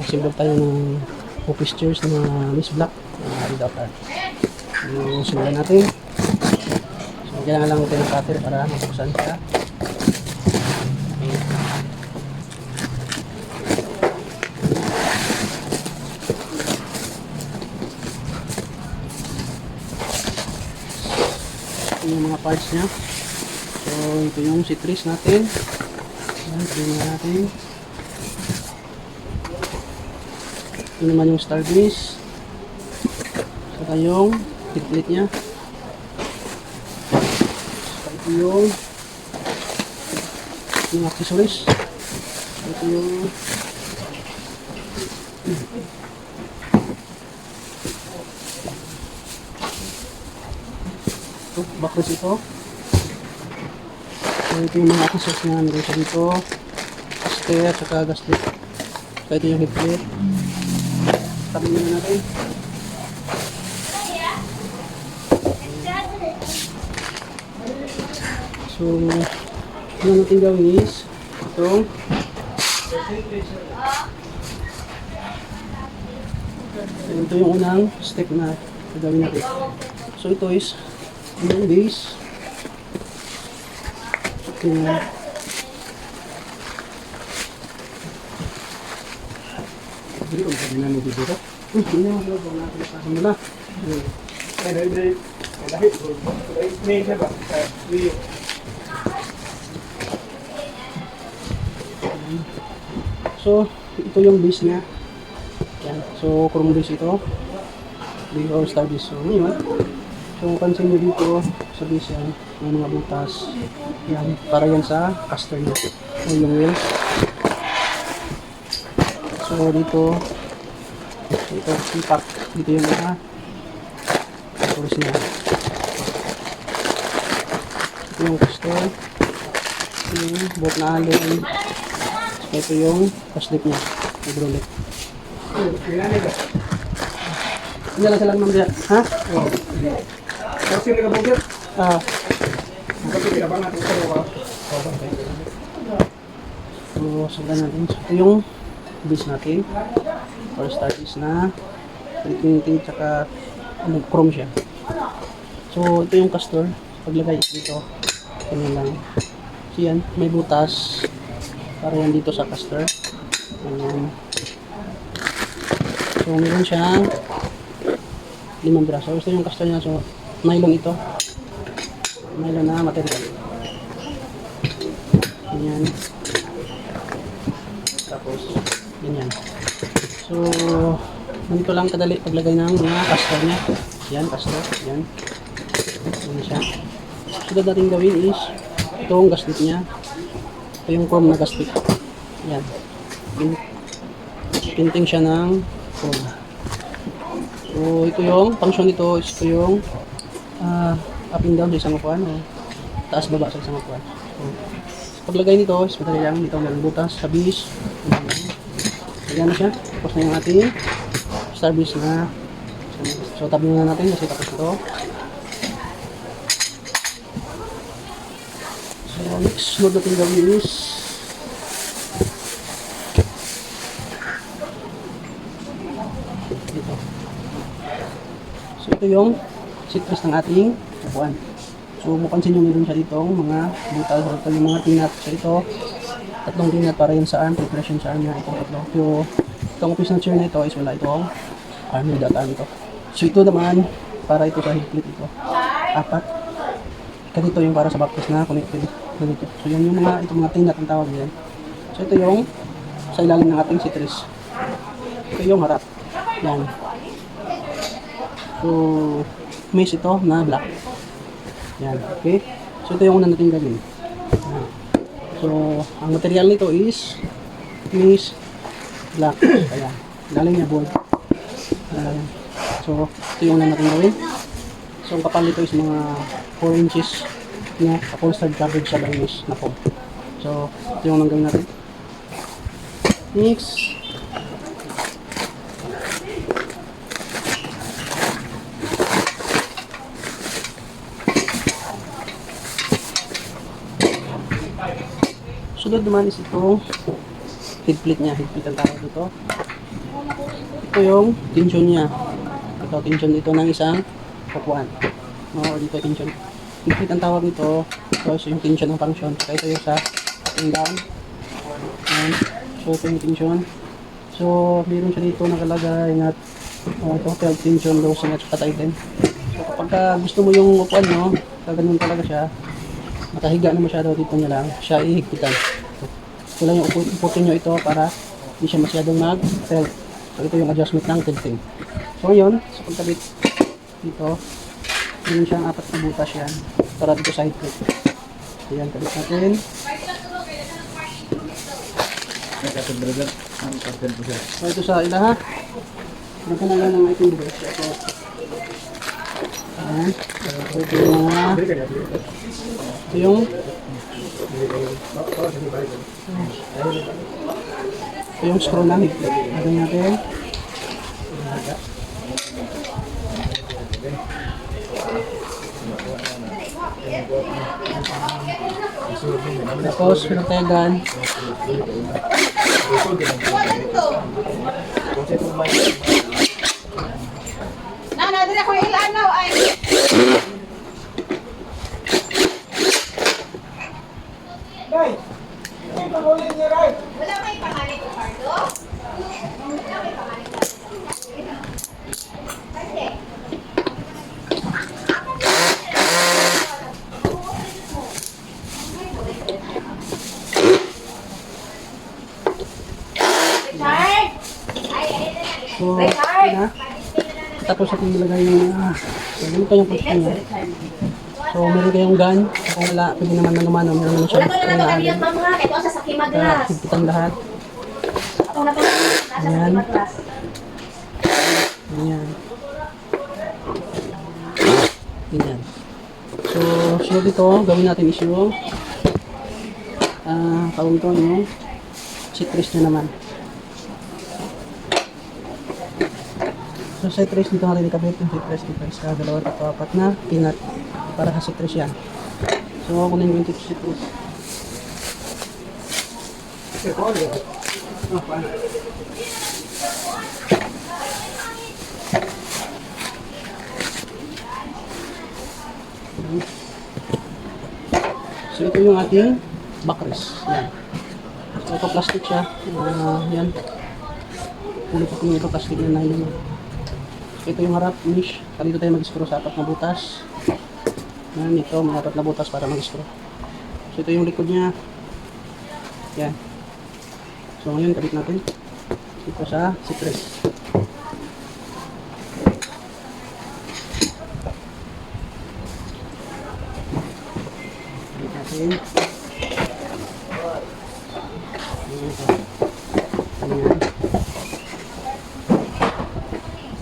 mag-assemble tayo ng office chairs na Miss Black without art. So, simulan natin. So, kailangan lang natin ng cutter para mabuksan siya. Ito yung mga parts niya. So, ito yung C-trees natin. Ayan, tingnan natin. Ito naman yung star grease. Saka yung heat plate niya. Saka ito yung accessories. Ito yung backrest ito. So ito yung mga accessories na meron siya dito. Caster, saka gasket. Saka ito yung heat plate. Tabi na natin. So, ano natin gawin is ito yung unang step na gagawin natin. So, ito is yung base. Okay. Jadi kung pwede namin dito ito. Hindi naman sila kung natin sa mula. So, ito yung base niya. Yan. So, chrome base ito. Base or star base. So, ngayon. So, pansin nyo dito sa base yan. May mga butas. Yan. Para yan sa caster niya. O yung wheels. So, dito impact. Dito yung mga tools niya. Ito yung caster. Ito yung bolt na allen. Ito yung paslip niya. Hydraulic. Hindi lang sila naman dyan. Ha? Oo. Kasi nila bugit? Kasi nila ba natin sa mga? So, sagdan natin. Ito yung base natin. Or start is na 320 tsaka chrome siya. So, ito yung caster. Paglagay dito. Ganyan lang. So, yan. May butas. Para yan dito sa caster. Ayan. So, meron siyang 5 braso. Gusto yung caster niya. So, nylon ito. Nylon na material. Ganyan. Tapos, ganyan. So, ganito lang kadali paglagay ng mga caster niya. Yan, caster. Yan. Yan siya. So, dating gawin is itong gasket niya. Ito yung chrome na gasket. Yan. Pinting siya ng chrome. So, ito yung function nito is ito yung up and down sa isang upuan. Taas baba sa isang upuan. So, paglagay nito is madali lang. Dito ang butas sa base. Ayan na siya. Tapos na yung ating star base na. So, tabi na natin kasi tapos ito. So, next load natin gawin is ito. So, ito yung C-trees ng ating upuan. So, mapansin nyo meron siya dito mga butal. Ito yung mga tinat siya dito. Tatlong tinat para yun sa arm. Preparation sa arm niya. Itong tatlo. So, itong office na chair na ito is wala itong arm without arm ito. So, ito naman para ito sa head plate ito. 4. Dito yung para sa backrest na connected. Dito. So, yan yung itong mga tinat ang tawag yan. So, ito yung sa ilalim ng ating C-trees. Ito yung harap. Yan. So, maze ito na black. Yan, okay. So, ito yung una natin gawin. Yan. So, ang material nito is maze black. Ayan. Galing niya board. So, ito yung una natin gawin. So, ang kapal nito is mga 4 inches na upholstered coverage sa langis na foam. So, ito yung unang gawin natin. Next. Sunod naman is itong head plate niya. Head plate ang tawag dito. Ito yung tension niya. Ito, tension dito ng isang upuan. No, dito tension. Complete ang tawag nito. Ito yung tension ng function. Saka ito yung sa up and down. Ayan. So, ito yung tension. So, meron siya dito nakalagay na ito, 12 tension, losing at saka tighten. So, kapag gusto mo yung upuan mo, ganun talaga siya. Nakahiga na masyado dito niya lang, siya ihigpitan. So, lang yung uputin nyo ito para hindi siya masyadong mag-tilt. So, ito yung adjustment ng tilting. So, ngayon, sa pagkabit dito, meron siyang 4 na butas yan para dito side clip. So, yan, kabit natin. So, ito sa ila ha. Nagkanalan ng item device. Ayan. So, ito yung mga ito yung screw na higpit. Lagyan natin. Tapos, pinagtayagan. Nadali ako ilan na ay. Ray! Hindi pa ulit niya, Ray! Wala may pangalan ko, Carlo? Wala may pangalan ko. Kasi, Richard! So, yun na. Tapos natin ilagay yung so, ganito yung position niya. So, meron kayong gun. Kung wala, pwede naman na lumano. Meron naman siya. wala ko na nagkakabiyat mga. Ito sa sakit madras. Higpitan lahat. Ako na po nasa sakit madras. Ganyan. Ganyan. So, sunod ito, gawin natin is yung tawag ito yung citrus nyo naman. So, citrus dito natin ikabit yung citrus dito. Isa, dalawa, tatlo, apat na pinat para sa citrus yan. So, kunin ko yung citrus. Oh, paano? So, ito yung ating backrest. Yan. So, ito plastic siya. Yan. Ulit ko yung ito plastic na nylon. So, ito yung harap, finish. Dito tayo mag-screw sa 4 na butas. Yan, ito, mga 4 na butas para mag-screw. So, ito yung likod niya. Yan. So, ngayon, kabit natin. Ito sa citrus. Kabit natin. Ayan.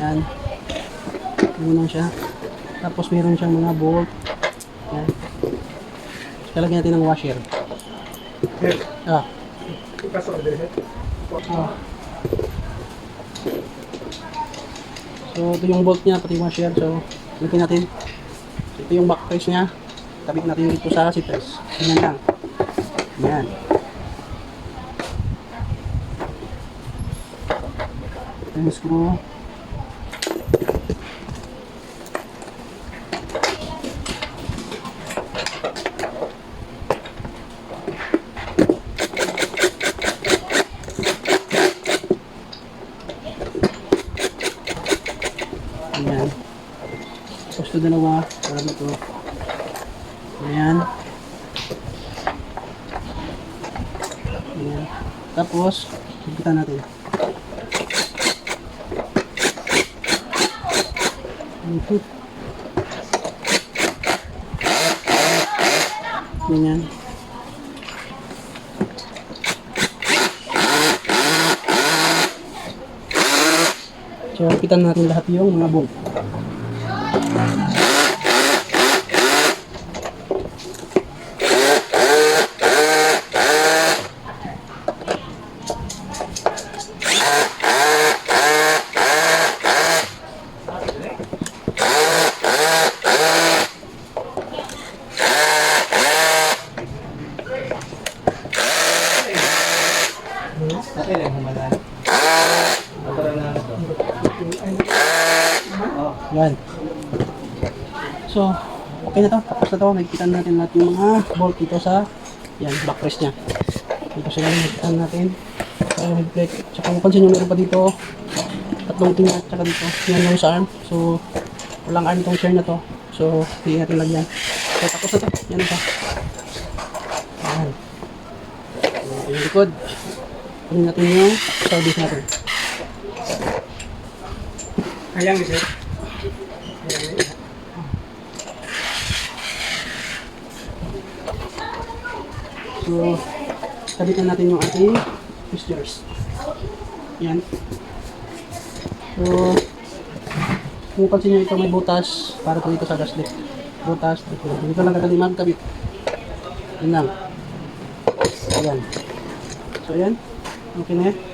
Yan. Yan lang siya. Tapos meron siyang mga bolt. Yan. Kalagyan natin ng washer. Ah. Ah. So ito yung bolt niya, pati yung washer. So, lagyan natin. Ito yung back face niya. Kabit natin dito sa citrus. Ganyan lang. Yan. Yung screw. Ayan. Tapos ito dalawa. Parang ito. Ayan. Ayan. Tapos, higpitan natin. Higpit. Ganyan. So, higpitan natin lahat yung mga bolt. Yan. So, okay na to. Tapos na to. Nakikita natin lahat yung mga bolt dito sa yan, backrest niya. Dito sila nakikita natin. Sa head plate. Tsaka kung pansin nyo, meron pa dito tatlong tinga. Tsaka dito. Yan yung sa arm. So, walang arm tong share na to. So, hindi natin lagyan. So, tapos na to. Yan na to. Yan. So, yung likod. Kunin natin yung service natin. Ayan, sir. So, kabitan natin yung ating fixtures. Yan. So, kung pansin nyo ito may butas para to dito sa gaslit. Butas. Dito lang kadali magkabit. Yan lang. Ayan. So, ayan. Okay na yan.